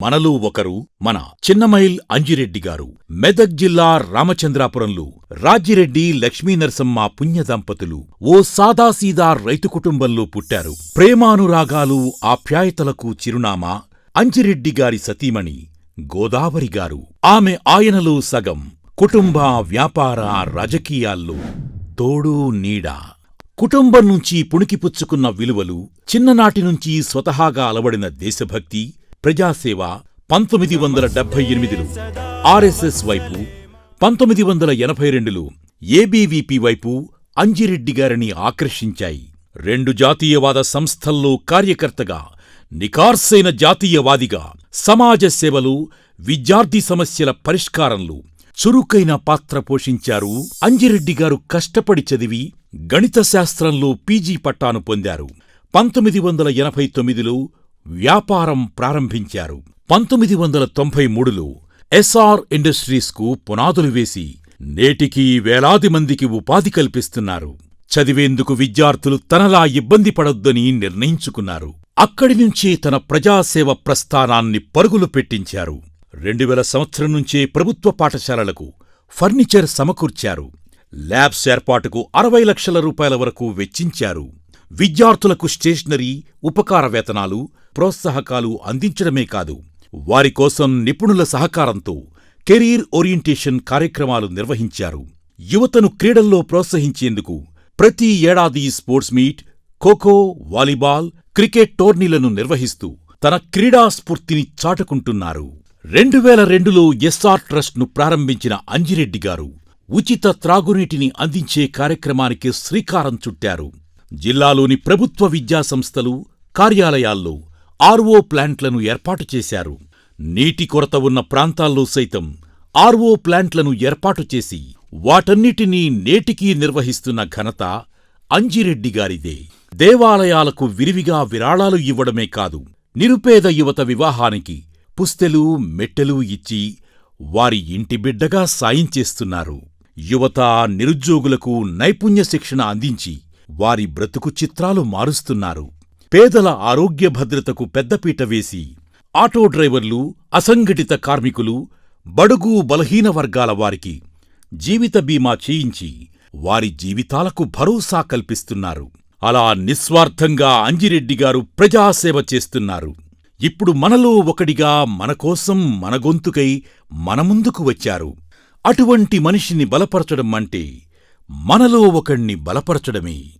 మనలో ఒకరు మన చిన్నమైల్ అంజిరెడ్డిగారు. మెదక్ జిల్లా రామచంద్రాపురంలో రాజిరెడ్డి లక్ష్మీనరసమ్మ పుణ్య దంపతులు ఓ సాదాసీదా రైతు కుటుంబంలో పుట్టారు. ప్రేమానురాగాలు, ఆప్యాయతలకు చిరునామా అంజిరెడ్డిగారి సతీమణి గోదావరిగారు. ఆమె ఆయనలో సగం. కుటుంబ, వ్యాపార, రాజకీయాల్లో తోడు నీడ. కుటుంబం నుంచి పుణికిపుచ్చుకున్న విలువలు, చిన్ననాటినుంచి స్వతహాగా అలవడిన దేశభక్తి, ప్రజాసేవ 1978లో ఆర్ఎస్ఎస్ వైపు, 1982లో ఏబీవీపీ వైపు అంజిరెడ్డిగారిని ఆకర్షించాయి. 2 జాతీయవాద సంస్థల్లో కార్యకర్తగా, నికార్సైన జాతీయవాదిగా, సమాజ సేవలో, విద్యార్థి సమస్యల పరిష్కారంలో చురుకైన పాత్ర పోషించారు. అంజిరెడ్డిగారు కష్టపడి చదివి గణిత శాస్త్రంలో పీజీ పట్టాను పొందారు. 1989లో వ్యాపారం ప్రారంభించారు. 1993లో ఎస్ఆర్ ఇండస్ట్రీస్కు పునాదులు వేసి నేటికీ వేలాది మందికి ఉపాధి కల్పిస్తున్నారు. చదివేందుకు విద్యార్థులు తనలా ఇబ్బంది పడొద్దని నిర్ణయించుకున్నారు. అక్కడినుంచే తన ప్రజాసేవ ప్రస్థానాన్ని పరుగులు పెట్టించారు. 2000 సంవత్సరం నుంచే ప్రభుత్వ పాఠశాలలకు ఫర్నిచర్ సమకూర్చారు. ల్యాబ్స్ ఏర్పాటుకు 60 లక్షల రూపాయల వరకు వెచ్చించారు. విద్యార్థులకు స్టేషనరీ, ఉపకార వేతనాలు, ప్రోత్సాహకాలు అందించడమే కాదు, వారికోసం నిపుణుల సహకారంతో కెరీర్ ఓరియంటేషన్ కార్యక్రమాలు నిర్వహించారు. యువతను క్రీడల్లో ప్రోత్సహించేందుకు ప్రతి ఏడాది sports meet, kho kho, volleyball, cricket టోర్నీలను నిర్వహిస్తూ తన క్రీడా స్ఫూర్తిని చాటుకుంటున్నారు. 2002లో ఎస్ఆర్ ట్రస్ట్ను ప్రారంభించిన అంజిరెడ్డిగారు ఉచిత త్రాగునీటిని అందించే కార్యక్రమానికి శ్రీకారం చుట్టారు. జిల్లాలోని ప్రభుత్వ విద్యాసంస్థలు, కార్యాలయాల్లో ఆర్ఓ ప్లాంట్లను ఏర్పాటు చేశారు. నీటి కొరత ఉన్న ప్రాంతాల్లో సైతం ఆర్ఓ ప్లాంట్లను ఏర్పాటు చేసి వాటన్నిటినీ నేటికీ నిర్వహిస్తున్న ఘనత అంజిరెడ్డిగారిదే. దేవాలయాలకు విరివిగా విరాళాలు ఇవ్వడమే కాదు, నిరుపేద యువత వివాహానికి పుస్తెలు, మెట్టెలు ఇచ్చి వారి ఇంటి బిడ్డగా సాయం చేస్తున్నారు. యువత, నిరుద్యోగులకు నైపుణ్య శిక్షణ అందించి వారి బ్రతుకు చిత్రాలు మారుస్తున్నారు. పేదల ఆరోగ్య భద్రతకు పెద్దపీట వేసి ఆటో డ్రైవర్లు, అసంఘటిత కార్మికులు, బడుగు బలహీన వర్గాల వారికి జీవిత బీమా చేయించి వారి జీవితాలకు భరోసా కల్పిస్తున్నారు. అలా నిస్వార్థంగా అంజిరెడ్డిగారు ప్రజాసేవ చేస్తున్నారు. ఇప్పుడు మనలో ఒకడిగా మనకోసం, మన గొంతుకై మన ముందుకు వచ్చారు. అటువంటి మనిషిని బలపరచడం అంటే మనలో ఒకణ్ణి బలపరచడమే.